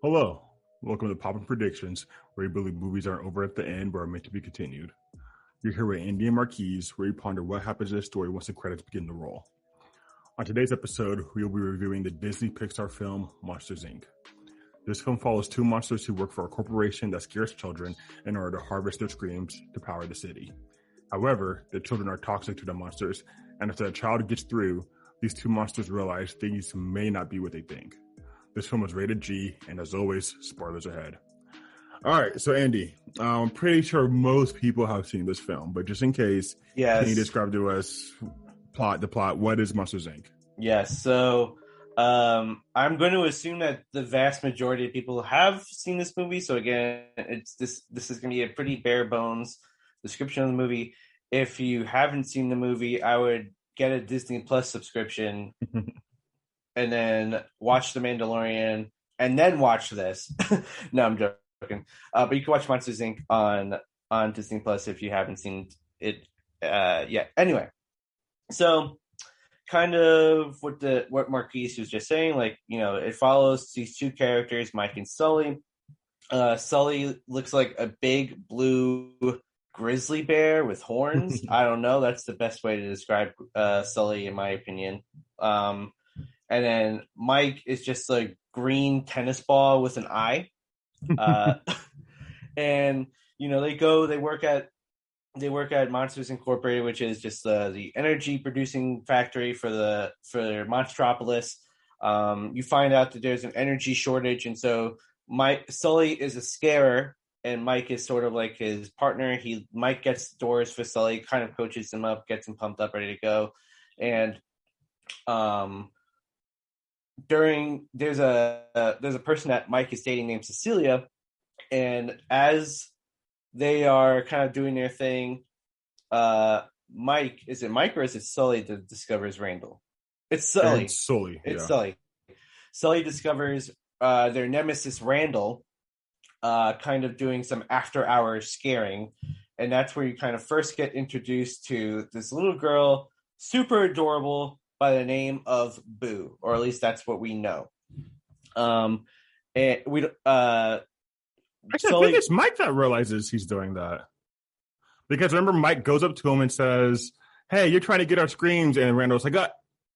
Hello, welcome to Poppin Predictions, where we believe movies aren't over at the end but are meant to be continued. You're here with Andy and Marqueze, where we ponder what happens in the story once the credits begin to roll. On today's episode, we will be reviewing the Disney Pixar film Monsters, Inc. This film follows two monsters who work for a corporation that scares children in order to harvest their screams to power the city. However, the children are toxic to the monsters, and if the child gets through, these two monsters realize things may not be what they think. This film is rated G, and as always, spoilers ahead. All right, so Andy, I'm pretty sure most people have seen this film, but just in case, can you describe to us the plot? What is Monsters, Inc.? Yes, so I'm going to assume that the vast majority of people have seen this movie. So again, this is going to be a pretty bare bones description of the movie. If you haven't seen the movie, I would get a Disney Plus subscription. And then watch The Mandalorian, and then watch this. No, I'm joking. But you can watch Monsters, Inc. on Disney Plus if you haven't seen it yet. Anyway, so kind of what Marquise was just saying, like, you know, it follows these two characters, Mike and Sully. Sully looks like a big blue grizzly bear with horns. I don't know. That's the best way to describe Sully, in my opinion. And then Mike is just a green tennis ball with an eye. And, you know, they work at Monsters Incorporated, which is just the energy producing factory for Monstropolis. You find out that there's an energy shortage. And so Sully is a scarer, and Mike is sort of like his partner. Mike gets doors for Sully, kind of coaches him up, gets him pumped up, ready to go. And, there's a person that Mike is dating named Cecilia, and as they are kind of doing their thing, is it Mike or is it Sully that discovers Randall? It's Sully. It's Sully. Sully. Sully discovers their nemesis Randall, kind of doing some after hours scaring, and that's where you kind of first get introduced to this little girl, super adorable, by the name of Boo, or at least that's what we know. And we actually, I think it's Mike that realizes he's doing that, because remember, Mike goes up to him and says, "Hey, you're trying to get our screams," and Randall's like,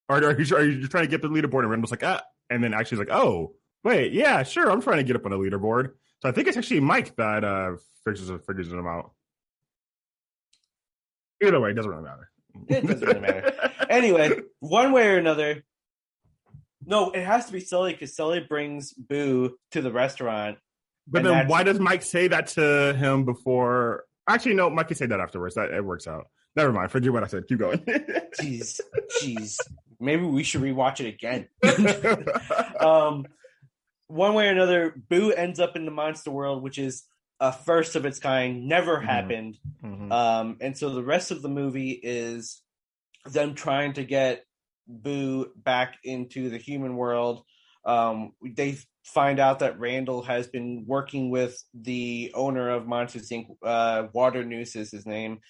are you trying to get the leaderboard?" And Randall's like, and then actually he's like, "Oh, wait, yeah, sure, I'm trying to get up on the leaderboard." So I think it's actually Mike that figures him out. Either way, it doesn't really matter. It doesn't really matter. Anyway, one way or another, no, it has to be Sully, because Sully brings Boo to the restaurant. But then why does Mike say that to him before? Actually, no, Mike can say that afterwards. It works out. Never mind. Forget what I said. Keep going. Jeez. Maybe we should rewatch it again. One way or another, Boo ends up in the monster world, which is a first of its kind, never happened. Mm-hmm. And so the rest of the movie is them trying to get Boo back into the human world. They find out that Randall has been working with the owner of Monsters, Inc., Water Noose is his name,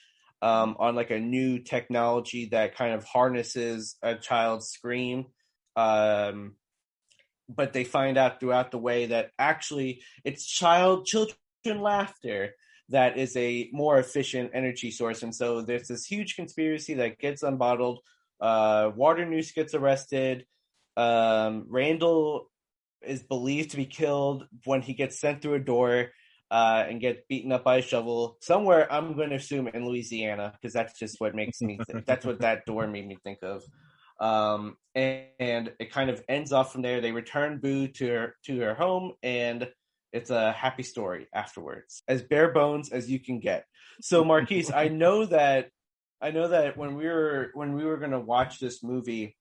on like a new technology that kind of harnesses a child's scream. But they find out throughout the way that actually it's children laughter that is a more efficient energy source. And so there's this huge conspiracy that gets unbottled. Water Noose gets arrested. Randall is believed to be killed when he gets sent through a door and gets beaten up by a shovel somewhere. I'm going to assume in Louisiana, because that's just what makes me that's what that door made me think of. And it kind of ends off from there. They return Boo to her home, and it's a happy story afterwards, as bare bones as you can get. So, Marquise, I know that when we were going to watch this movie,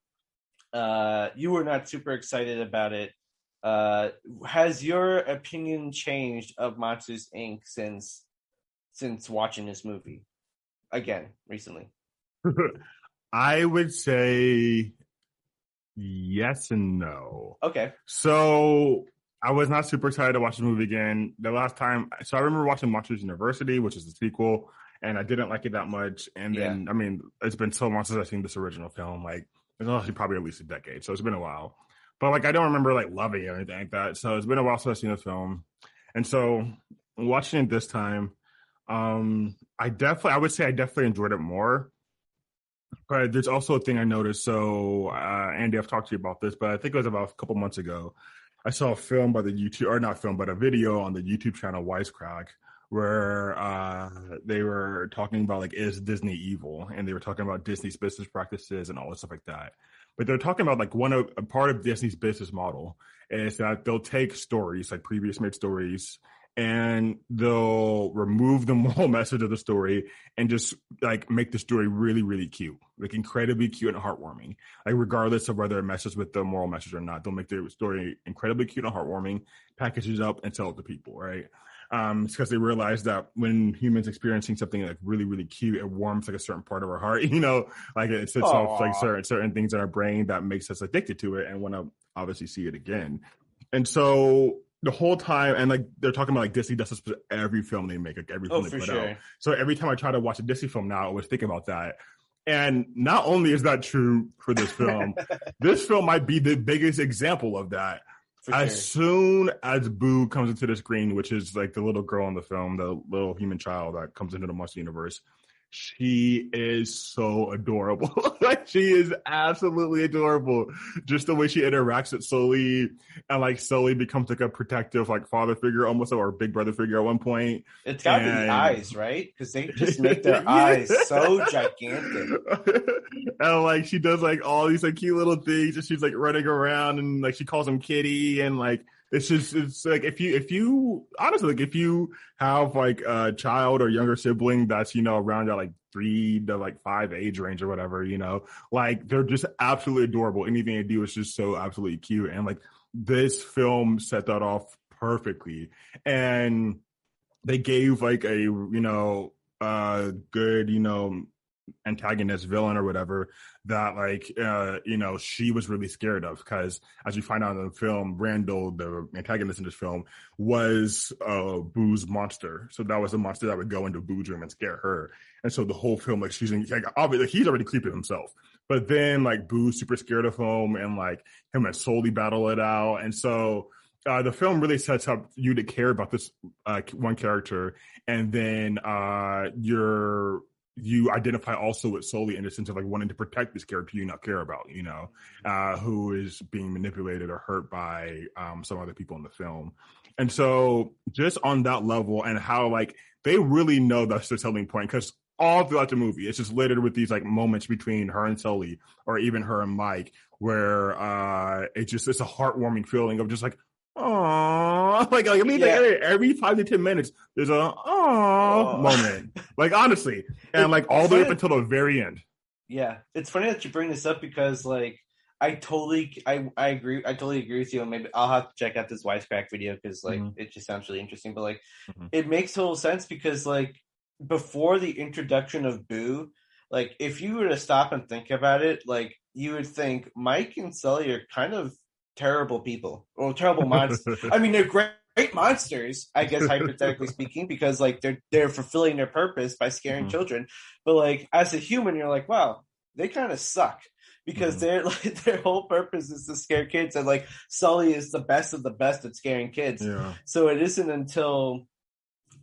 you were not super excited about it. Has your opinion changed of Monsters, Inc. since watching this movie again recently? I would say yes and no. Okay. So I was not super excited to watch the movie again. The last time, so I remember watching Monsters University, which is the sequel, and I didn't like it that much. And then, I mean, it's been so long since I've seen this original film. Like, it's actually probably at least a decade, so it's been a while. but like I don't remember like loving it or anything like that. So it's been a while since I've seen the film, and so watching it this time, I would say I definitely enjoyed it more. But there's also a thing I noticed. So Andy, I've talked to you about this, but I think it was about a couple months ago. I saw a film by the YouTube, or not film, but a video on the YouTube channel Wisecrack, where they were talking about like, is Disney evil? And they were talking about Disney's business practices and all this stuff like that. But they're talking about like a part of Disney's business model is that they'll take stories, like previous made stories, and they'll remove the moral message of the story and just like make the story really, really cute, like incredibly cute and heartwarming. Like regardless of whether it messes with the moral message or not, they'll make the story incredibly cute and heartwarming, package it up, and sell it to people, right? It's because they realize that when humans experiencing something like really, really cute, it warms like a certain part of our heart, like it sets off like certain things in our brain that makes us addicted to it and want to obviously see it again. And so the whole time, and like they're talking about like Disney does this with every film they make, like every film they put out. So every time I try to watch a Disney film now, I always think about that. And not only is that true for this film, this film might be the biggest example of that. As soon as Boo comes into the screen, which is like the little girl in the film, the little human child that comes into the Monster Universe, she is so adorable. Like she is absolutely adorable. Just the way she interacts with Sully, and like Sully becomes like a protective like father figure almost, or a big brother figure at one point. It's gotta be the eyes, right? Because they just make their eyes so gigantic. And like she does like all these like cute little things, and she's like running around, and like she calls him Kitty, and like it's like if you honestly, like if you have like a child or younger sibling that's around that like 3 to like 5 age range or whatever, like they're just absolutely adorable. Anything they do is just so absolutely cute, and like this film set that off perfectly. And they gave like a good antagonist villain or whatever that like she was really scared of, because as you find out in the film, Randall, the antagonist in this film, was Boo's monster. So that was the monster that would go into Boo's room and scare her. And so the whole film, like she's like obviously he's already creepy himself, but then like Boo's super scared of him, and like him and Sully battle it out. And so the film really sets up you to care about this one character, and then you identify also with Sully in the sense of like wanting to protect this character you not care about, who is being manipulated or hurt by some other people in the film. And so just on that level, and how like they really know that's the selling point, because all throughout the movie it's just littered with these like moments between her and Sully, or even her and Mike, where it's a heartwarming feeling of just like, oh, like I mean, like every 5 to 10 minutes, there's a moment, like honestly, and like all the way up until the very end. Yeah, it's funny that you bring this up, because like I totally agree with you, and maybe I'll have to check out this Wisecrack video, because like it just sounds really interesting. But like it makes total sense, because like before the introduction of Boo, like if you were to stop and think about it, like you would think Mike and Sully are kind of terrible people, or terrible monsters. I mean, they're great monsters, I guess, hypothetically speaking, because like they're fulfilling their purpose by scaring children. But like as a human, you're like, wow, they kind of suck, because they're like their whole purpose is to scare kids, and like Sully is the best of the best at scaring kids. Yeah. So it isn't until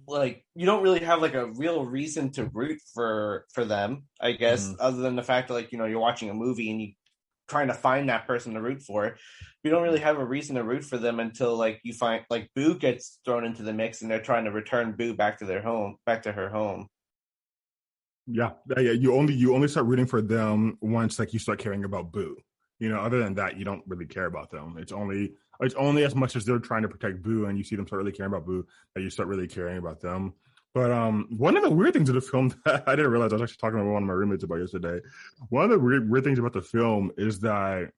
like you don't really have like a real reason to root for them, I guess, other than the fact that like you're watching a movie and you trying to find that person to root for. You don't really have a reason to root for them until like you find like Boo gets thrown into the mix, and they're trying to return Boo back to her home. Yeah. You only start rooting for them once like you start caring about Boo. Other than that, you don't really care about them. It's only as much as they're trying to protect Boo, and you see them start really caring about Boo, that you start really caring about them. But one of the weird things of the film that I didn't realize, I was actually talking to one of my roommates about yesterday. One of the weird things about the film is that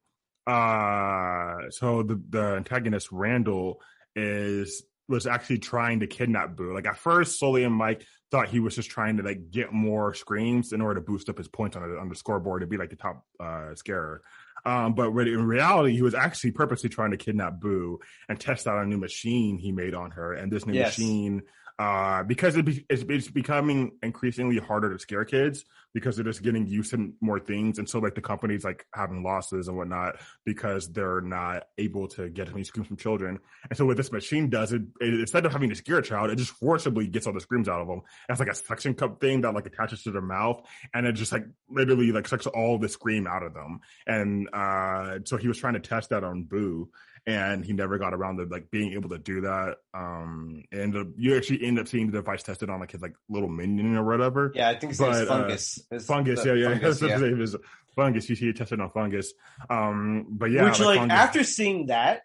so the antagonist Randall was actually trying to kidnap Boo. Like at first, Sully and Mike thought he was just trying to like get more screams in order to boost up his points on the scoreboard to be like the top scarer. But in reality, he was actually purposely trying to kidnap Boo and test out a new machine he made on her. And this new machine because it's becoming increasingly harder to scare kids because they're just getting used to more things, and so like the companies like having losses and whatnot because they're not able to get as many screams from children. And so what this machine does, it instead of having to scare a child, it just forcibly gets all the screams out of them. It's like a suction cup thing that like attaches to their mouth, and it just like literally like sucks all the scream out of them. And so he was trying to test that on Boo, and he never got around to like being able to do that. And you actually end up seeing the device tested on like his like little minion or whatever. Yeah, I think it's Fungus. Fungus, yeah. Fungus, yeah. Name is Fungus. You see it tested on Fungus. But yeah, which like Fungus, after seeing that,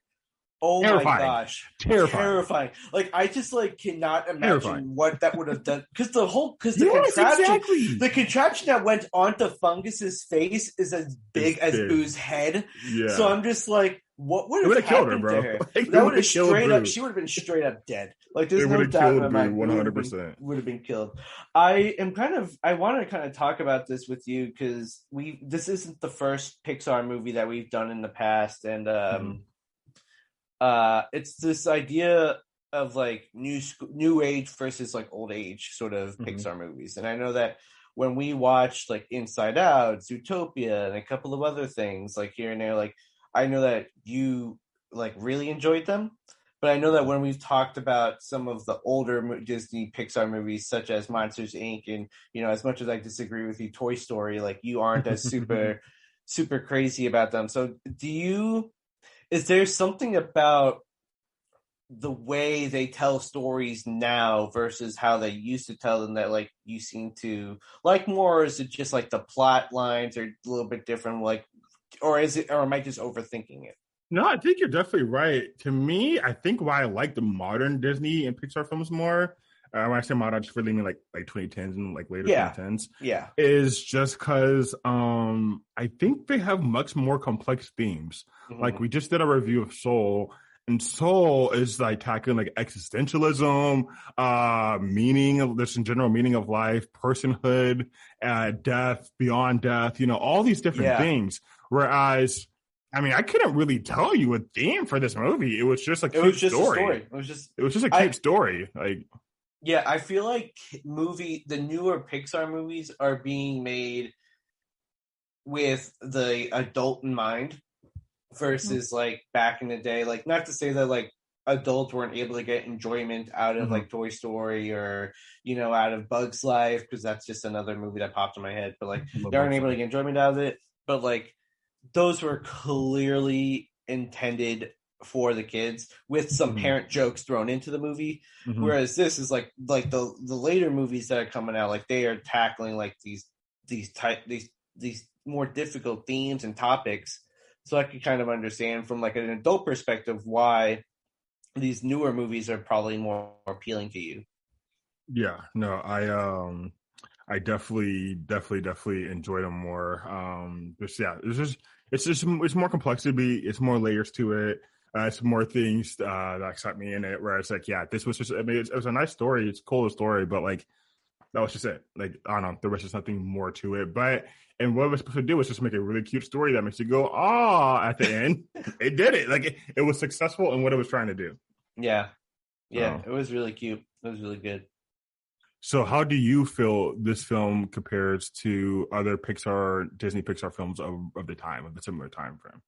oh terrifying. My gosh, terrifying. Like I just like cannot imagine Terrifying. what that would have done because the contraption that went onto Fungus's face is as big as Boo's head. Yeah. So I'm just like, what would have killed her, happened bro? to her? Like, that would have straight up. She would have been straight up dead. Like there's no doubt in my mind. 100% would have been killed. I want to kind of talk about this with you because this isn't the first Pixar movie that we've done in the past, and it's this idea of like new age versus like old age sort of Pixar movies. And I know that when we watched like Inside Out, Zootopia, and a couple of other things like here and there, like I know that you like really enjoyed them, but I know that when we've talked about some of the older Disney Pixar movies such as Monsters Inc. and as much as I disagree with you, Toy Story, like you aren't as super crazy about them. So is there something about the way they tell stories now versus how they used to tell them that like you seem to like more, or is it just like the plot lines are a little bit different, like, or am I just overthinking it? No, I think you're definitely right. To me, I think why I like the modern Disney and Pixar films more, when I say modern, I just really mean like 2010s and like later 2010s. Yeah, is just because I think they have much more complex themes. Like we just did a review of Soul, and Soul is like tackling like existentialism, meaning, there's some general meaning of life, personhood, death, beyond death, all these different things. Whereas, I mean, I couldn't really tell you a theme for this movie. It was just a cute story. It was just a cute story. Like, yeah, I feel like the newer Pixar movies are being made with the adult in mind versus like back in the day. Like, not to say that like adults weren't able to get enjoyment out of like Toy Story or out of Bug's Life, because that's just another movie that popped in my head. But like they aren't able to get enjoyment out of it. But like those were clearly intended for the kids with some parent jokes thrown into the movie, whereas this is like the later movies that are coming out, like they are tackling like these more difficult themes and topics. So I can kind of understand from like an adult perspective why these newer movies are probably more appealing to you. Yeah, no, I definitely enjoy them more. It's more complexity, it's more layers to it. It's more things that excite me in it. Where it's like, this was just, I mean, it was a nice story. It's a cool story, but like that was just it. Like, I don't know, there was just nothing more to it. And what we're supposed to do was just make a really cute story that makes you go, at the end. It did it. Like it was successful in what it was trying to do. Yeah. It was really cute. It was really good. So how do you feel this film compares to other Disney Pixar films of the time, of the similar time frame?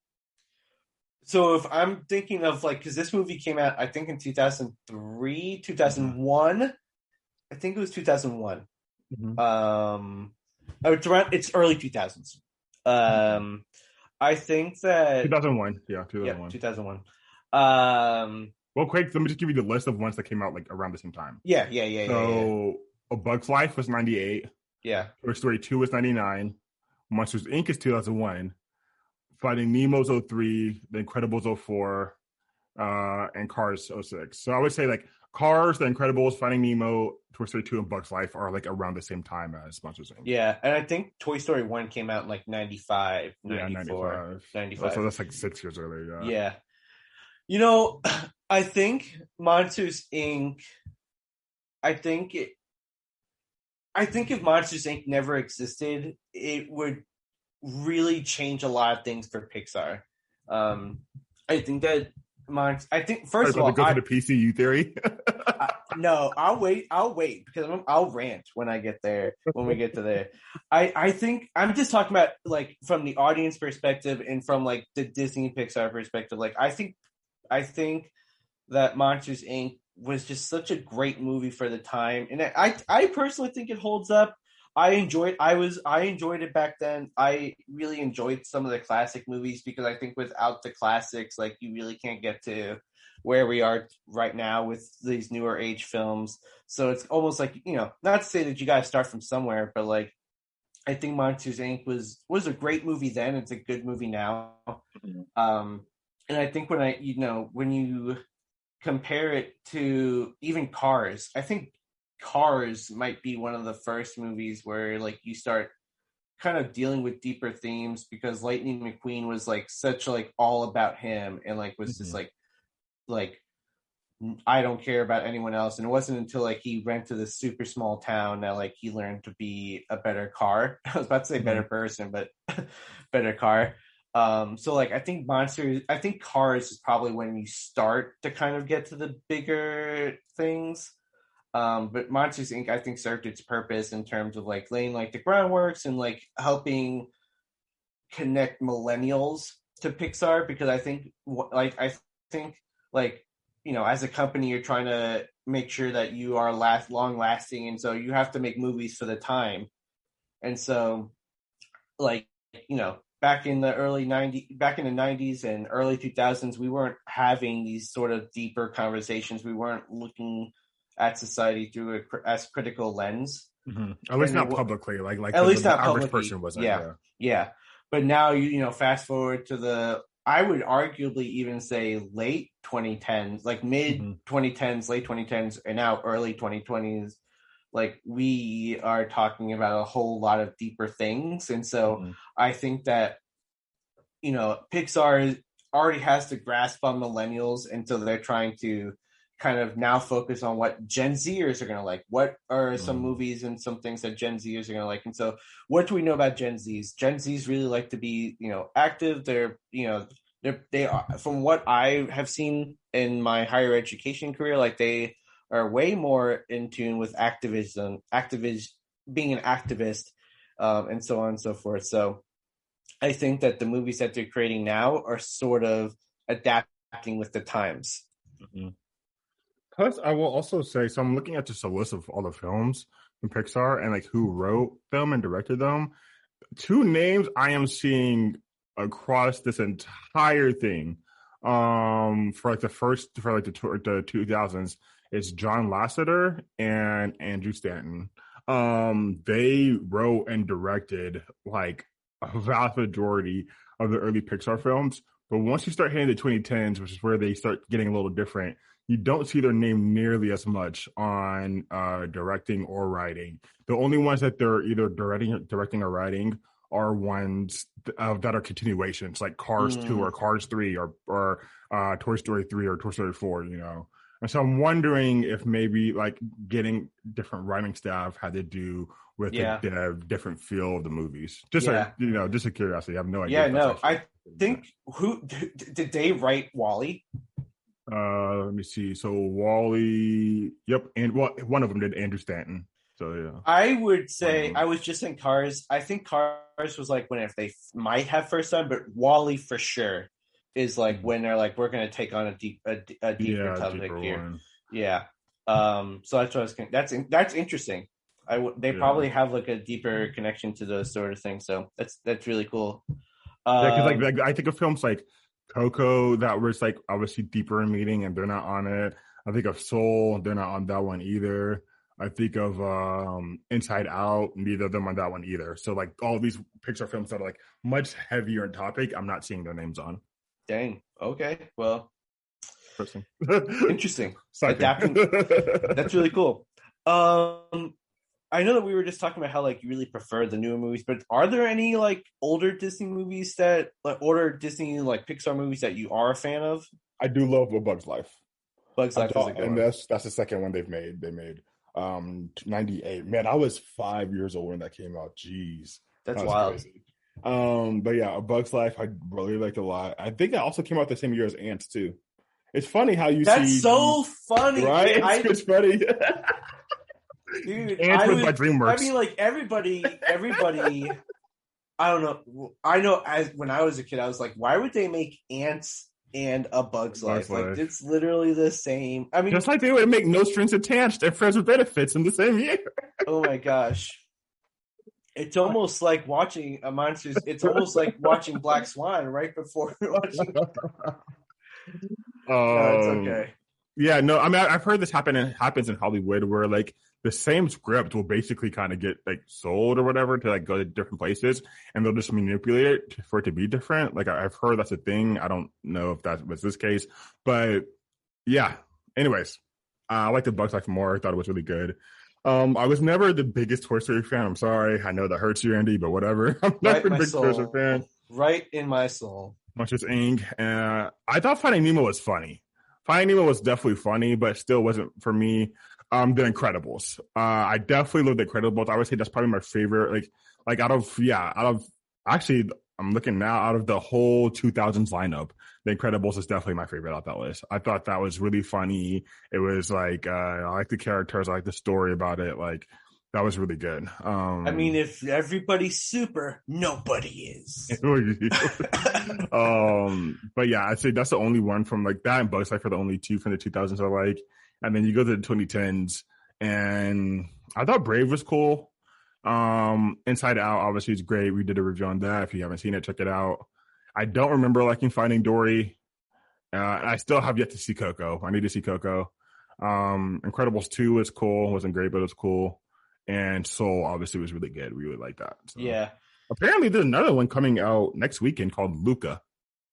So if I'm thinking of like, because this movie came out, I think in 2003, 2001. I think it was 2001. It's early 2000s. I think that 2001. Yeah, 2001. Yeah, 2001. Well, quick, let me just give you the list of ones that came out like around the same time. Yeah. So, A Bug's Life was 98. Yeah. Toy Story 2 was 99. Monsters Inc. is 2001. Finding Nemo's 03. The Incredibles 04. And Cars 06. So I would say like Cars, The Incredibles, Finding Nemo, Toy Story 2, and Bug's Life are like around the same time as Monsters Inc. Yeah, and I think Toy Story 1 came out in like 95, 94, 95. So that's like 6 years earlier. Yeah. I think Monsters Inc. I think if Monsters Inc. never existed, it would really change a lot of things for Pixar. I think that I think Are you first of about to all, go to the PCU theory? no, I'll wait because I'll rant when I get there. When we get to there, I think I'm just talking about like from the audience perspective and from like the Disney Pixar perspective. Like I think that Monsters Inc. was just such a great movie for the time, and I personally think it holds up. I enjoyed it back then. I really enjoyed some of the classic movies because I think without the classics, like you really can't get to where we are right now with these newer age films. So it's almost like, not to say that you got to start from somewhere, but like I think Monsters Inc. was a great movie then. It's a good movie now. And I think when you compare it to even Cars, I think Cars might be one of the first movies where like you start kind of dealing with deeper themes because Lightning McQueen was like such like all about him and like was just like I don't care about anyone else. And it wasn't until like he went to this super small town that like he learned to be a better car. I was about to say better person, but better car. So like I think Cars is probably when you start to kind of get to the bigger things. But Monsters Inc. I think served its purpose in terms of like laying like the groundworks and like helping connect millennials to Pixar because I think as a company you're trying to make sure that you are long lasting, and so you have to make movies for the time. And so like back in the 90s and early 2000s, we weren't having these sort of deeper conversations. We weren't looking at society through as critical lens. At least not publicly, like at least not average publicly. person wasn't. Yeah. But now fast forward to I would arguably even say late 2010s, like mid 2010s, late 2010s, and now early 2020s. Like we are talking about a whole lot of deeper things, and so I think that Pixar already has to grasp on millennials, and so they're trying to kind of now focus on what Gen Zers are going to like. What are some movies and some things that Gen Zers are going to like? And so what do we know about Gen Zs? Gen Zs really like to be, active. They are, from what I have seen in my higher education career, like they are way more in tune with being an activist, and so on and so forth. So I think that the movies that they're creating now are sort of adapting with the times. Plus, I will also say, so I'm looking at just a list of all the films from Pixar and like who wrote them and directed them. Two names I am seeing across this entire thing, for the 2000s, is John Lasseter and Andrew Stanton. They wrote and directed like a vast majority of the early Pixar films. But once you start hitting the 2010s, which is where they start getting a little different, you don't see their name nearly as much on directing or writing. The only ones that they're either directing or writing are ones that are continuations, like Cars 2 or Cars 3 or Toy Story 3 or Toy Story 4, And so I'm wondering if maybe like getting different writing staff had to do with the different feel of the movies. Just a curiosity. I have no idea. Yeah, no, I think who did they write WALL-E? Let me see. So WALL-E, yep, and one of them did, Andrew Stanton. So yeah, I would say I was just in Cars. I think Cars was like when if they might have first time, but WALL-E for sure is like when they're like we're going to take on a deeper topic here. One. Yeah. So that's what I was. That's interesting. They probably have like a deeper connection to those sort of things. So that's really cool. Because like I think of films like Coco that was like obviously deeper in meaning, and they're not on it. I think of Soul, they're not on that one either. I think of Inside Out, neither of them on that one either. So like all these Pixar films that are like much heavier in topic, I'm not seeing their names on. Dang. Okay. Well. Interesting. Adapting. That's really cool. I know that we were just talking about how like you really prefer the newer movies, but are there any like older Disney movies like Pixar movies that you are a fan of? I do love A Bug's Life. Bug's Life is a good one. That's the second one they've made. They made 98. Man, I was 5 years old when that came out. Jeez. That's wild. Crazy. But yeah, A Bug's Life I really liked a lot. I think that also came out the same year as Ants too. It's funny how you That's see. so funny, right? It's funny. Dude, Ants with by DreamWorks. I mean, like everybody. I don't know. I know. As when I was a kid, I was like, why would they make Ants and A Bug's Life? Like, it's literally the same. I mean, just like they would make No Strings Attached and Friends with Benefits in the same year. Oh my gosh. It's almost like watching a monsters. It's almost like watching Black Swan right before watching. No, it's okay. Yeah, no, I mean, I've heard this happens in Hollywood where like the same script will basically kind of get like sold or whatever to like go to different places, and they'll just manipulate it for it to be different. Like I've heard that's a thing. I don't know if that was this case, but yeah. Anyways, I like the Bugs Life more. I thought it was really good. I was never the biggest Toy Story fan. I'm sorry. I know that hurts you, Andy, but whatever. I'm never a big Toy Story fan. Right in my soul. Much as ink. I thought Finding Nemo was funny. Finding Nemo was definitely funny, but still wasn't for me. The Incredibles. I definitely love The Incredibles. I would say that's probably my favorite. Like out of actually, I'm looking now out of the whole 2000s lineup. The Incredibles is definitely my favorite off that list. I thought that was really funny. It was like I like the characters, I like the story about it. Like that was really good. I mean, if everybody's super, nobody is. But yeah, I'd say that's the only one from like that and Bugs Life are the only two from the 2000s I like. And then you go to the 2010s, and I thought Brave was cool. Inside Out obviously is great. We did a review on that. If you haven't seen it, check it out. I don't remember liking Finding Dory. I still have yet to see Coco. I need to see Coco. Incredibles 2 was cool. Wasn't great, but it was cool. And Soul obviously was really good. We really like that. So. Yeah. Apparently there's another one coming out next weekend called Luca.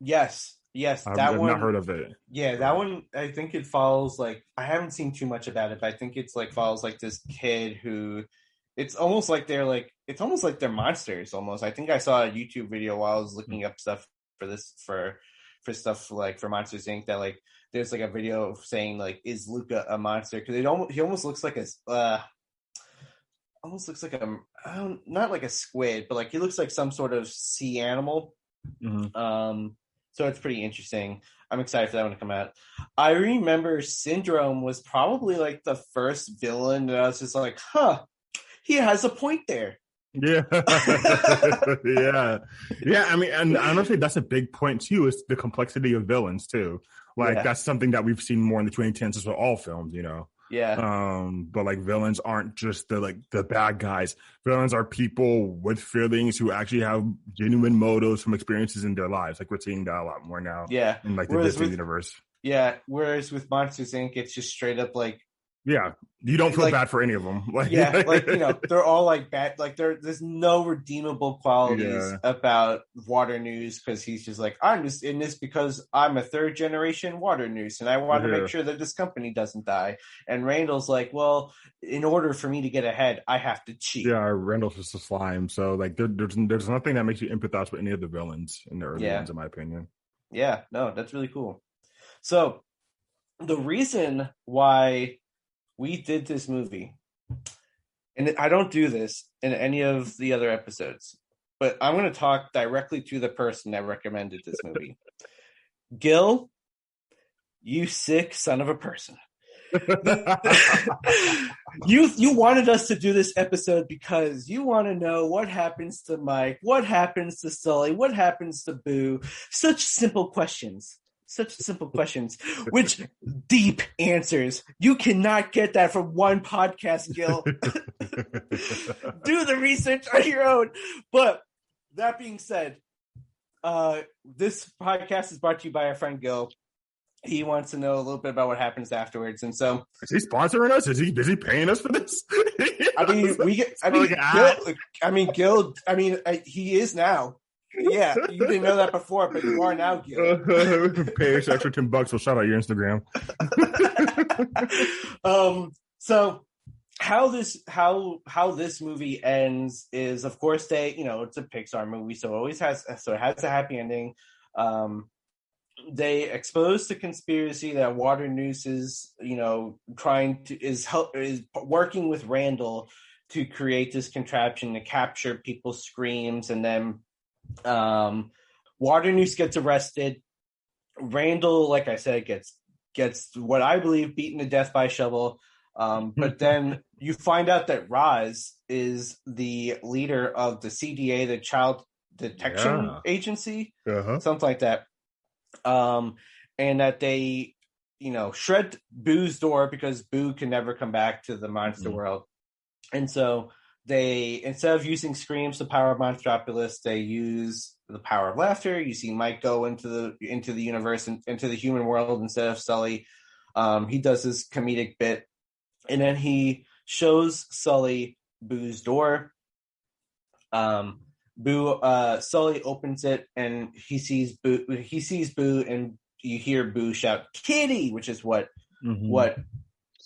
Yes. I've not heard of it. Yeah, that one, I think it follows like, I haven't seen too much about it, but I think it's like follows like this kid who, it's almost like they're monsters almost. I think I saw a YouTube video while I was looking up stuff for this, for stuff like for Monsters Inc. that like, there's like a video saying like, is Luca a monster? Because he almost looks like not like a squid, but like he looks like some sort of sea animal. Mm-hmm. So it's pretty interesting. I'm excited for that one to come out. I remember Syndrome was probably like the first villain that I was just like, he has a point there. Yeah. Yeah. I mean, and honestly, that's a big point too, is the complexity of villains too. Like that's something that we've seen more in the 2010s as with all films, you know. Yeah. But like villains aren't just the bad guys. Villains are people with feelings who actually have genuine motives from experiences in their lives. Like we're seeing that a lot more now. Yeah. In like the Disney universe. Yeah. Whereas with Monsters Inc., it's just straight up like, yeah, you don't feel bad for any of them. Like, yeah, like, you know, they're all like bad. Like there's no redeemable qualities about Water News, because he's just like, I'm just in this because I'm a third generation Water News and I want to make sure that this company doesn't die. And Randall's like, well, in order for me to get ahead, I have to cheat. Yeah, Randall's just a slime. So like there's nothing that makes you empathize with any of the villains in the early ones, in my opinion. Yeah, no, that's really cool. So the reason why we did this movie, and I don't do this in any of the other episodes, but I'm going to talk directly to the person that recommended this movie. Gil, you sick son of a person. You wanted us to do this episode because you want to know what happens to Mike, what happens to Sully, what happens to Boo. Such simple questions, which deep answers. You cannot get that from one podcast, Gil. Do the research on your own. But that being said, this podcast is brought to you by our friend Gil. He wants to know a little bit about what happens afterwards, and so is he sponsoring us? Is he paying us for this? Gil. He is now. Yeah, you didn't know that before, but you are now, Gil. Pay us extra $10. We'll shout out your Instagram. So how this movie ends is, of course, it's a Pixar movie, so it has a happy ending. They expose the conspiracy that Water News is, is working with Randall to create this contraption to capture people's screams, and then Water News gets arrested. Randall, like I said, gets gets what I believe beaten to death by a shovel. But then you find out that Roz is the leader of the CDA, the Child Detection Agency, something like that. And that they, shred Boo's door because Boo can never come back to the monster world. And so they, instead of using screams to power Monstropolis, they use the power of laughter. You see Mike go into the universe and into the human world instead of Sully. He does this comedic bit, and then he shows Sully Boo's door. Sully opens it, and he sees Boo. And you hear Boo shout "Kitty," which is what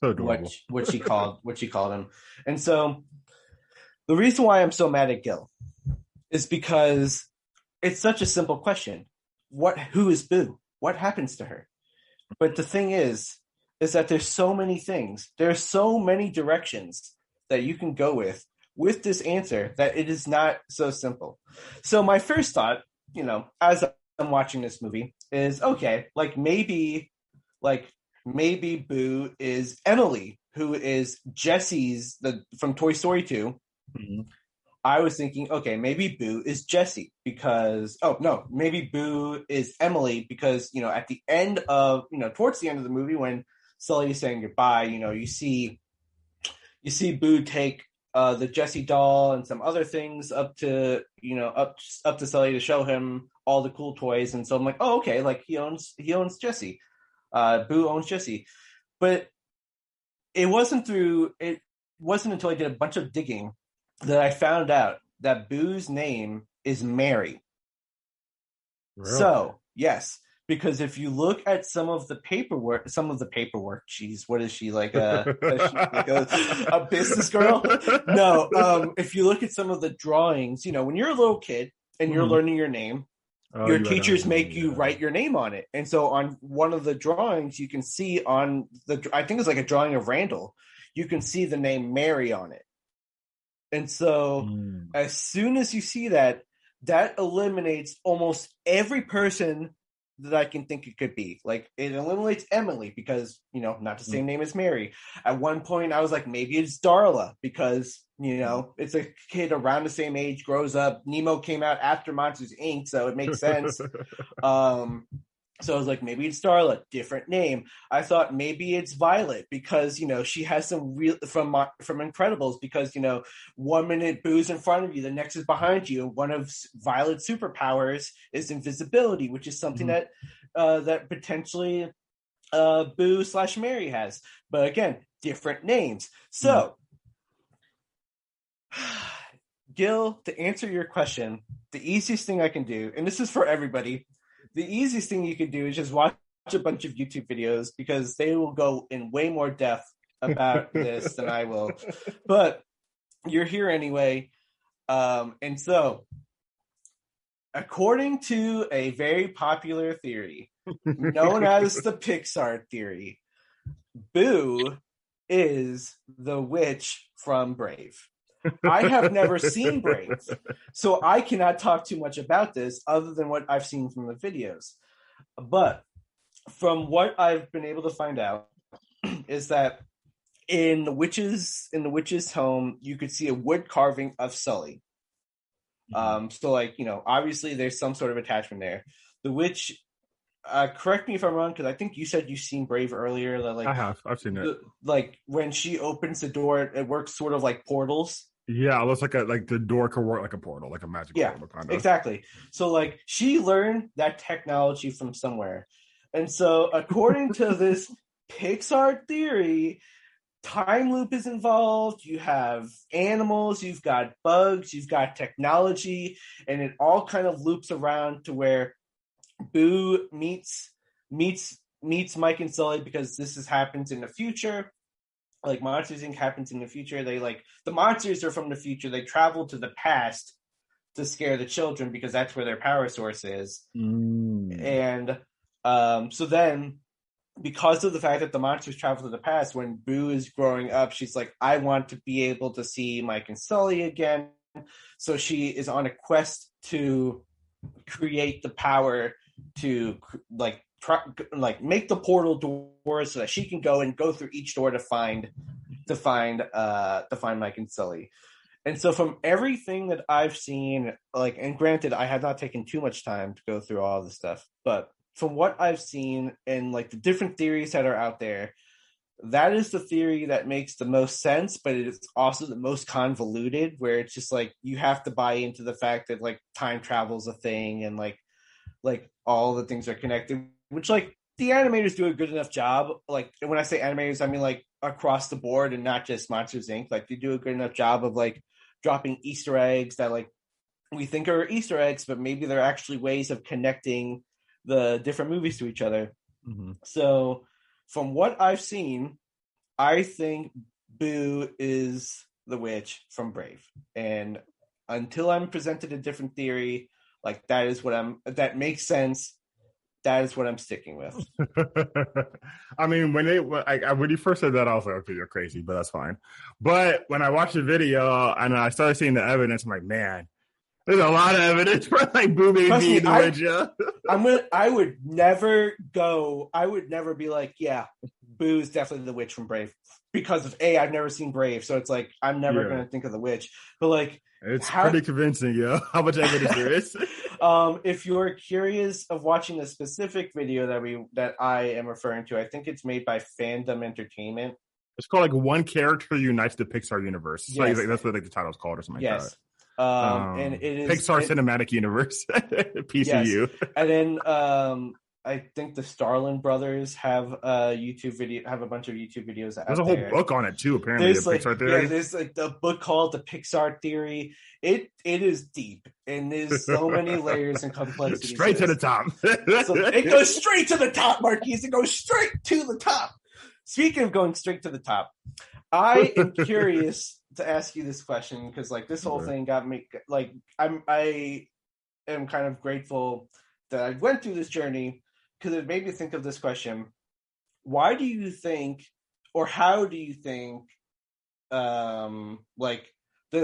she called him. And so the reason why I'm so mad at Gil is because it's such a simple question. Who is Boo? What happens to her? But the thing is that there's so many things. There's so many directions that you can go with this answer that it is not so simple. So my first thought, as I'm watching this movie is, okay, maybe Boo is Emily, who is Jesse's from Toy Story 2. Mm-hmm. I was thinking, okay, maybe Boo is Jessie because, maybe Boo is Emily because, at the end of, towards the end of the movie when Sully is saying goodbye, you see Boo take the Jessie doll and some other things up to Sully to show him all the cool toys. And so I'm like, oh, okay, he owns Jessie. Boo owns Jessie. But it wasn't until I did a bunch of digging that I found out that Boo's name is Mary. Really? So, yes, because if you look at some of the paperwork, geez, what is she, like a business girl? No, if you look at some of the drawings, when you're a little kid and you're learning your name, your teachers make you write your name on it. And so on one of the drawings, you can see I think it's like a drawing of Randall, you can see the name Mary on it. And so as soon as you see that eliminates almost every person that I can think it could be. Like, it eliminates Emily because, not the same name as Mary. At one point, I was like, maybe it's Darla because, it's a kid around the same age, grows up. Nemo came out after Monsters, Inc., so it makes sense. So I was like, maybe it's Darla, different name. I thought maybe it's Violet because, she has some real from Incredibles because, 1 minute Boo's in front of you, the next is behind you. And one of Violet's superpowers is invisibility, which is something that potentially Boo/Mary has. But again, different names. So, Gil, to answer your question, the easiest thing I can do, and this is for everybody, the easiest thing you could do is just watch a bunch of YouTube videos because they will go in way more depth about this than I will. But you're here anyway. And so, according to a very popular theory known as the Pixar theory, Boo is the witch from Brave. I have never seen Brave, so I cannot talk too much about this other than what I've seen from the videos. But from what I've been able to find out is that in the witch's home, you could see a wood carving of Sully. So obviously there's some sort of attachment there. The witch, correct me if I'm wrong, because I think you said you've seen Brave earlier. That I have. I've seen it. When she opens the door, it works sort of like portals. Yeah, it looks like the door could work like a portal, like a magic portal, kind of. Exactly. So she learned that technology from somewhere. And so according to this Pixar theory, time loop is involved, you have animals, you've got bugs, you've got technology, and it all kind of loops around to where Boo meets Mike and Sully because this happens in the future. Like Monsters Inc. happens in the future. The monsters are from the future. They travel to the past to scare the children because that's where their power source is. And so then, because of the fact that the monsters travel to the past, when Boo is growing up, she's like, I want to be able to see Mike and Sully again. So she is on a quest to create the power to make the portal doors so that she can go through each door to find Mike and Sully. And so from everything that I've seen, and granted, I have not taken too much time to go through all this stuff, but from what I've seen and the different theories that are out there, that is the theory that makes the most sense, but it is also the most convoluted, where it's just you have to buy into the fact that time travel is a thing and all the things are connected, which the animators do a good enough job. When I say animators, I mean across the board and not just Monsters Inc. They do a good enough job of dropping Easter eggs that we think are Easter eggs, but maybe they're actually ways of connecting the different movies to each other. Mm-hmm. So from what I've seen, I think Boo is the witch from Brave. And until I'm presented a different theory, that makes sense, that is what I'm sticking with. I mean, when you first said that, I was like, okay, you're crazy, but that's fine. But when I watched the video and I started seeing the evidence, I'm like, man, there's a lot of evidence for Boo being the witch. Yeah. I would never be yeah, Boo's definitely the witch from Brave, because of I've never seen Brave, so it's I'm never going to think of the witch. But it's pretty convincing, yo. How much evidence there is. If you're curious of watching the specific video that I am referring to, I think it's made by Fandom Entertainment. It's called One Character Unites the Pixar Universe. Yes. That's what the title's called or something like that. And it is Pixar Cinematic Universe, PCU. Yes. And then I think the Starlin brothers have a bunch of YouTube videos out there. There's a whole book on it too, apparently. There's Pixar Theory. Yeah, there's the book called The Pixar Theory. It is deep, and there's so many layers and complexities. Straight to the top. So it goes straight to the top, Marquise. It goes straight to the top. Speaking of going straight to the top, I am curious to ask you this question, because this whole thing got me I am kind of grateful that I went through this journey, because it made me think of this question. Why do you think, or how do you think the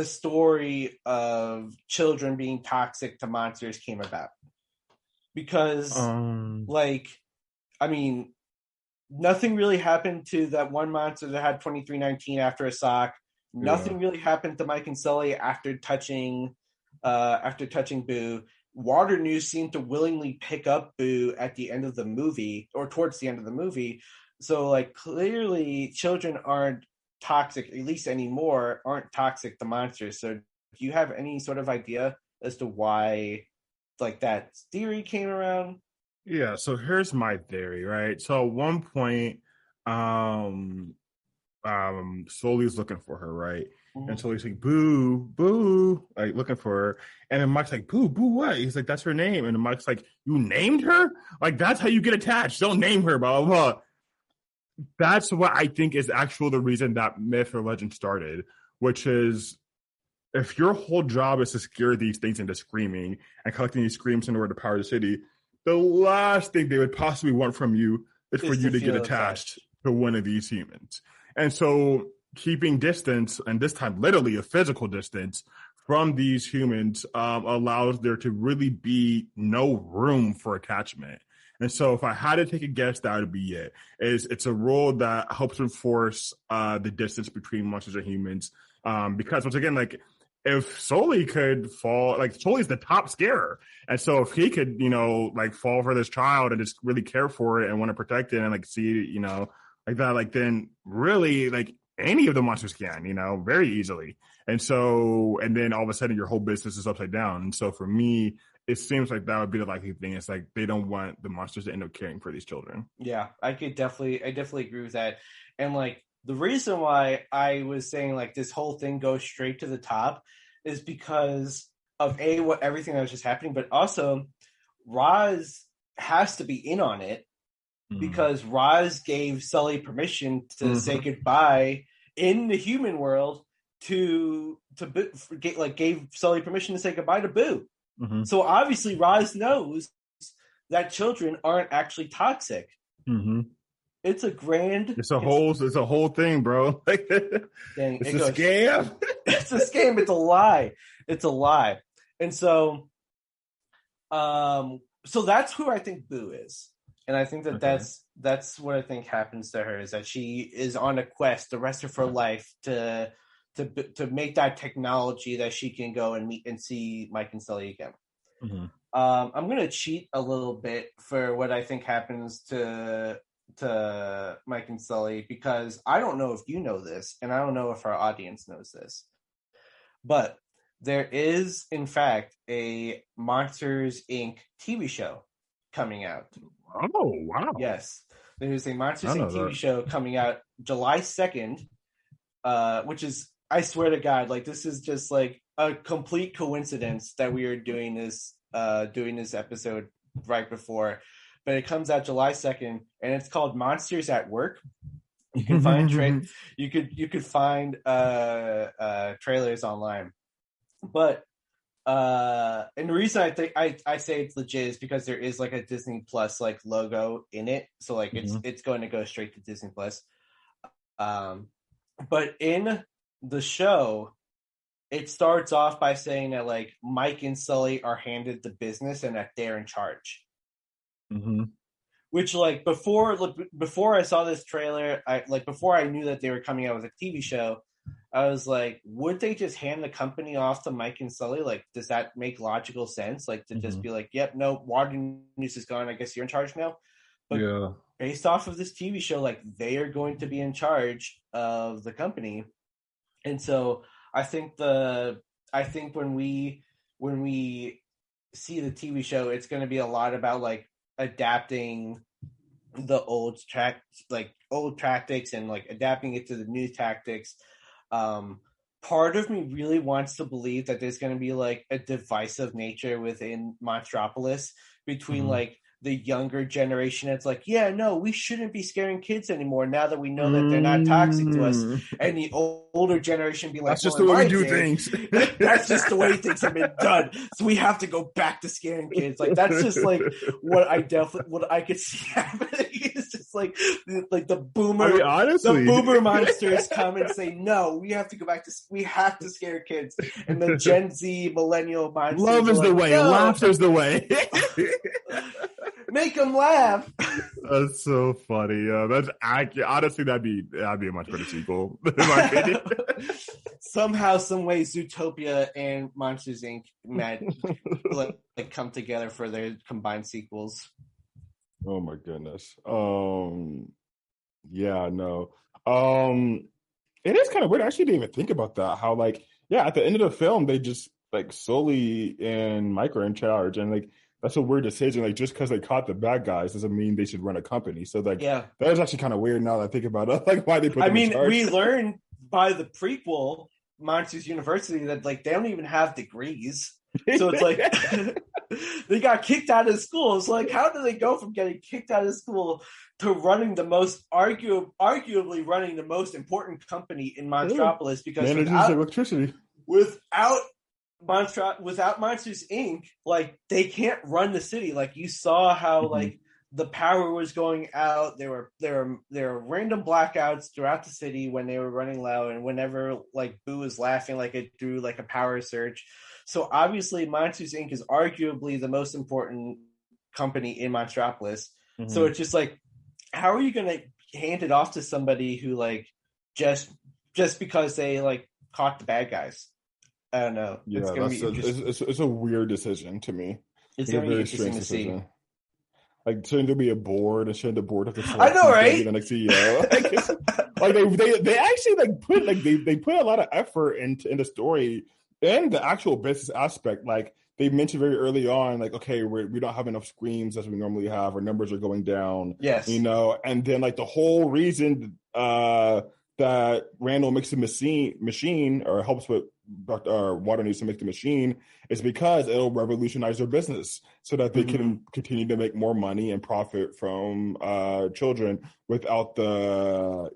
story of children being toxic to monsters came about? Because I mean, nothing really happened to that one monster that had 2319 after a sock. Nothing really happened to Mike and Sully after touching Boo. Water News seemed to willingly pick up Boo at the end of the movie, or towards the end of the movie. So clearly children aren't toxic, at least anymore, aren't toxic to monsters. So do you have any sort of idea as to why that theory came around? Yeah, so here's my theory, right? So at one point, Sully's looking for her, right? Mm-hmm. And Sully's like, Boo, Boo, looking for her. And then Mike's like, Boo, Boo, what? He's like, that's her name. And Mike's like, you named her? That's how you get attached. Don't name her, blah, blah, blah. That's what I think is actually the reason that myth or legend started, which is, if your whole job is to scare these things into screaming and collecting these screams in order to power the city, the last thing they would possibly want from you is for you to get attached to one of these humans. And so keeping distance, and this time literally a physical distance, from these humans allows there to really be no room for attachment. And so if I had to take a guess, that would be it. It's a rule that helps enforce the distance between monsters and humans. Because once again, if Sully could fall, Sully's the top scarer. And so if he could, fall for this child and just really care for it and want to protect it and see, that, then really, any of the monsters can, very easily. And so, and then all of a sudden your whole business is upside down. And so for me, it seems like that would be the likely thing. It's they don't want the monsters to end up caring for these children. Yeah, I definitely agree with that. And the reason why I was saying this whole thing goes straight to the top is because of everything that was just happening, but also Roz has to be in on it, because Roz gave Sully permission to say goodbye in the human world gave Sully permission to say goodbye to Boo. Mm-hmm. So obviously Roz knows that children aren't actually toxic. Mm-hmm. It's a whole thing, bro. It's a scam. It's a scam. It's a lie. It's a lie. And so, so that's who I think Boo is. And I think that that's what I think happens to her, is that she is on a quest the rest of her life to make that technology that she can go and meet and see Mike and Sully again. Mm-hmm. I'm gonna cheat a little bit for what I think happens to Mike and Sully, because I don't know if you know this, and I don't know if our audience knows this, but there is in fact a Monsters Inc. TV show coming out. Oh wow! Yes, there's a Monsters Inc. TV show coming out July 2nd, which is, I swear to God, like, this is just like a complete coincidence that we are doing this episode right before, but it comes out July 2nd, and it's called Monsters at Work. You can find you could find trailers online, but and the reason I think I say it's legit is because there is like a Disney Plus like logo in it, so like it's going to go straight to Disney Plus. But in the show, it starts off by saying that like Mike and Sully are handed the business and that they're in charge. Mm-hmm. Which, like, before I saw this trailer, before I knew that they were coming out with a TV show, I was like, would they just hand the company off to Mike and Sully? Like, does that make logical sense? Like, to just be like, yep, no, Water News is gone, I guess you're in charge now. But based off of this TV show, like, they are going to be in charge of the company. And so I think when we see the TV show, it's going to be a lot about like adapting the old tactics and like adapting it to the new tactics. Part of me really wants to believe that there's going to be like a divisive nature within Monstropolis between like the younger generation. It's like, yeah, no, we shouldn't be scaring kids anymore now that we know that they're not toxic to us. And the older generation be like, that's just the way we do things. That's just the way things have been done. So we have to go back to scaring kids. Like, that's just like what I could see happening. It's just like the boomer, the boomer monsters come and say, no, we have to go back to, we have to scare kids. And the Gen Z millennial monsters, love is the way, no. Laughter is the way. Make them laugh. That's so funny. That's accurate. Honestly, that'd be a much better sequel, in my opinion. Somehow, some way, Zootopia and Monsters Inc. come together for their combined sequels. Oh my goodness. Yeah, no. It is kind of weird. I actually didn't even think about that. How at the end of the film, they just like Sully and Mike are in charge, and like. That's a weird decision. Like, just because they caught the bad guys doesn't mean they should run a company. So, that is actually kind of weird now that I think about it. Like, why they put them in charge. We learned by the prequel, Monsters University, that, like, they don't even have degrees. So, it's like, they got kicked out of school. It's like, how do they go from getting kicked out of school to running the most, arguably running the most important company in Monstropolis? Because without electricity. Without Monsters Inc., like, they can't run the city. Like, you saw how like the power was going out. There were random blackouts throughout the city when they were running low, and whenever like Boo was laughing, like it threw like a power surge. So obviously Monsters Inc. is arguably the most important company in Monstropolis. So it's just like, how are you gonna hand it off to somebody who like just because they like caught the bad guys? I don't know. Yeah, it's a weird decision to me. It's going to be interesting to see. Like, shouldn't there be a board, and shouldn't the board have to I know, right? The next CEO? They actually they put a lot of effort in the story and the actual business aspect. Like, they mentioned very early on, like, okay, we don't have enough screens as we normally have. Our numbers are going down. Yes, and then like the whole reason that Randall makes the machine or helps with Water News to make the machine is because it'll revolutionize their business so that they can continue to make more money and profit from children without the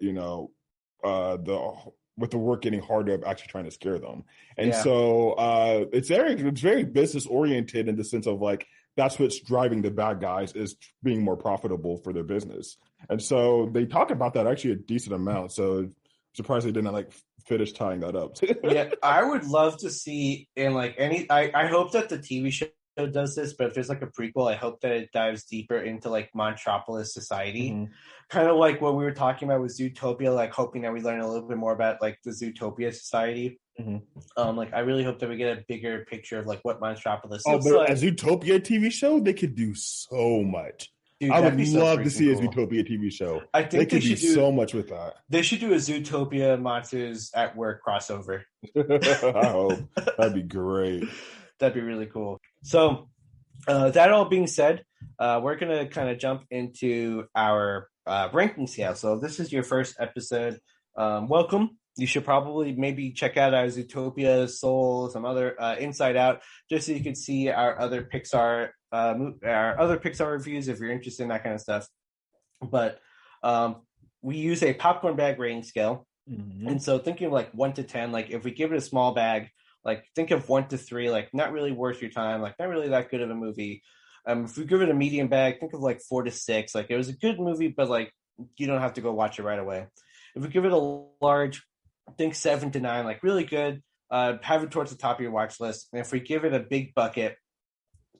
work getting harder of actually trying to scare them. And so it's very business oriented in the sense of like, that's what's driving the bad guys is being more profitable for their business. And so they talk about that actually a decent amount. So surprised they didn't like finish tying that up. Yeah, I would love to see in like I hope that the TV show does this, but if there's like a prequel, I hope that it dives deeper into like Monstropolis society, kind of like what we were talking about with Zootopia, like hoping that we learn a little bit more about like the Zootopia society. Like I really hope that we get a bigger picture of like what Monstropolis looks but like. a Zootopia TV show, they could do so much. Dude, I would love to see cool. a Zootopia TV show. I think they could do so much with that. They should do a Zootopia Monsters at Work crossover. I hope. That'd be great. That'd be really cool. So that all being said, we're going to kind of jump into our ranking scale. So if this is your first episode, welcome. You should probably maybe check out our Zootopia, Soul, some other Inside Out, just so you can see our other Pixar reviews if you're interested in that kind of stuff. But we use a popcorn bag rating scale. And so thinking of like 1 to 10, like if we give it a small bag, like think of 1 to 3, like not really worth your time, like not really that good of a movie. If we give it a medium bag, think of like 4 to 6, like it was a good movie, but like you don't have to go watch it right away. If we give it a large, think 7 to 9, like really good, have it towards the top of your watch list. And if we give it a big bucket,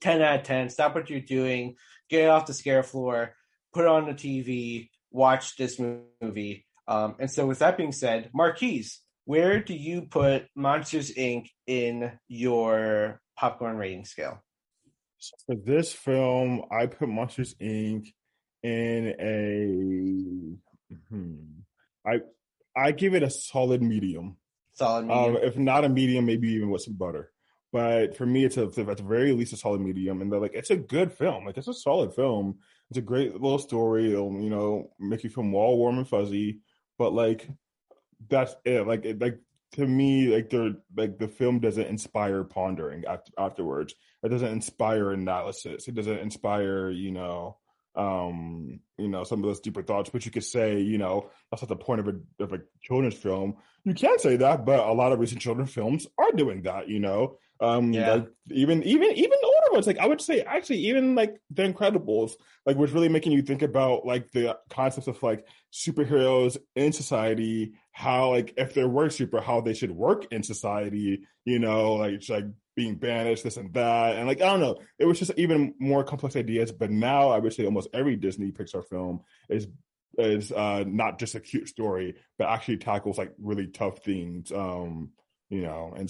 10 out of 10, stop what you're doing, get it off the scare floor, put it on the TV, watch this movie. And so with that being said, Marquise, where do you put Monsters, Inc. in your popcorn rating scale? So for this film, I put Monsters, Inc. in I give it a solid medium. Solid medium. If not a medium, maybe even with some butter. But for me, it's at the very least a solid medium. And they're like, it's a good film. Like, it's a solid film. It's a great little story. It'll, make you feel all warm and fuzzy. But like, that's it. Like to me, the film doesn't inspire pondering afterwards. It doesn't inspire analysis. It doesn't inspire, some of those deeper thoughts. But you could say, that's not the point of a children's film. You can say that, but a lot of recent children's films are doing that. Like even older ones. Like I would say, actually, even like The Incredibles, like was really making you think about like the concepts of like superheroes in society, how like if there were how they should work in society. Like being banished, this and that, and like I don't know, it was just even more complex ideas. But now I would say almost every Disney Pixar film is not just a cute story, but actually tackles like really tough themes. And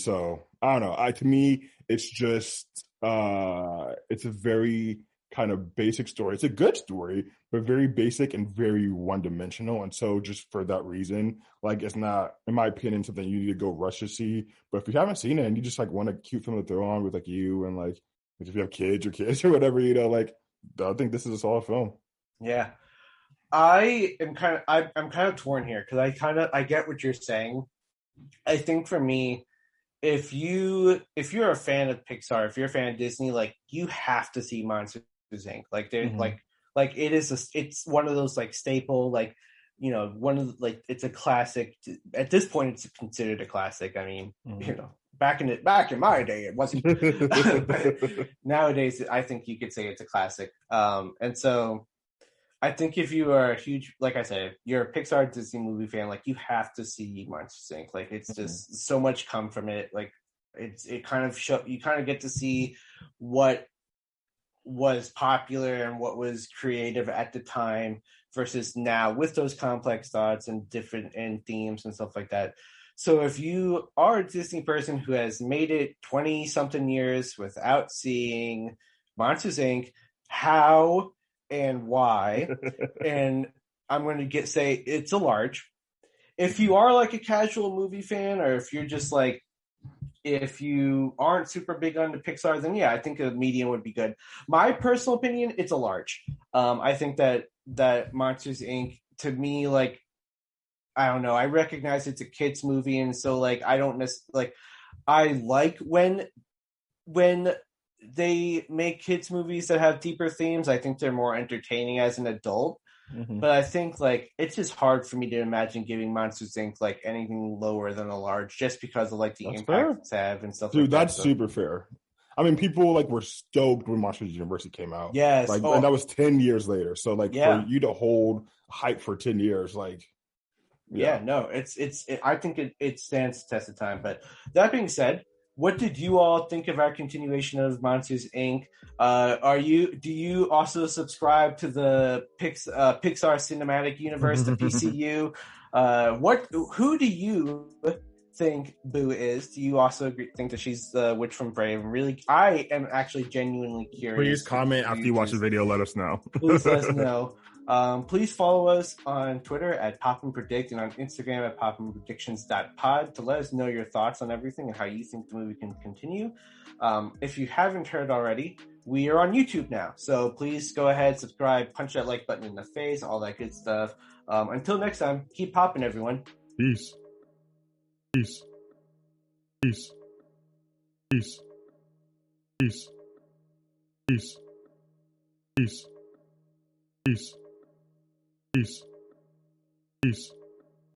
so I don't know. To me, it's just it's a very kind of basic story. It's a good story, but very basic and very one-dimensional. And so just for that reason, like it's not, in my opinion, something you need to go rush to see. But if you haven't seen it and you just like want a cute film to throw on with like you and like if you have kids or whatever, like I think this is a solid film. Yeah. I'm kind of torn here because I get what you're saying. I think for me, if you're a fan of Pixar, if you're a fan of Disney, like you have to see Monsters Inc. Like they're like it is it's one of those like staple, like one of the, like it's a classic. At this point, it's considered a classic. I mean, back in my day, it wasn't. Nowadays, I think you could say it's a classic. And so I think if you are a huge, like I said, you're a Pixar Disney movie fan, like you have to see Monsters Inc. Like it's just so much come from it. Like it kind of you kind of get to see what was popular and what was creative at the time versus now with those complex thoughts and different themes and stuff like that. So if you are a Disney person who has made it 20 something years without seeing Monsters Inc., how and why, and I'm going to say it's a large. If you are like a casual movie fan, or if you're just like, if you aren't super big on the Pixar, then yeah, I think a medium would be good. My personal opinion, it's a large. I think that Monsters Inc. to me, like, I don't know, I recognize it's a kids movie, and so like I don't necessarily I like when they make kids movies that have deeper themes. I think they're more entertaining as an adult. But I think like it's just hard for me to imagine giving Monsters Inc. like anything lower than a large, just because of like the impact it's have and stuff. Dude, like that. That's super fair. I mean, people like were stoked when Monsters University came out. Yes, like, and that was 10 years later. So like for you to hold hype for 10 years, like no, it's I think it stands the test of time. But that being said, what did you all think of our continuation of Monsters Inc? Do you also subscribe to the Pixar Cinematic Universe, the PCU? Who do you think Boo is? Do you also think that she's the witch from Brave? Really, I am actually genuinely curious. Please comment after you watch the video. Let us know. Please let us know. Please follow us on Twitter at Poppin Predict and on Instagram at poppinpredictions.pod to let us know your thoughts on everything and how you think the movie can continue. If you haven't heard already, we are on YouTube now. So please go ahead, subscribe, punch that like button in the face, all that good stuff. Until next time, keep popping, everyone. Peace. Peace. Peace. Peace. Peace. Peace. Peace. Peace. Peace. Peace.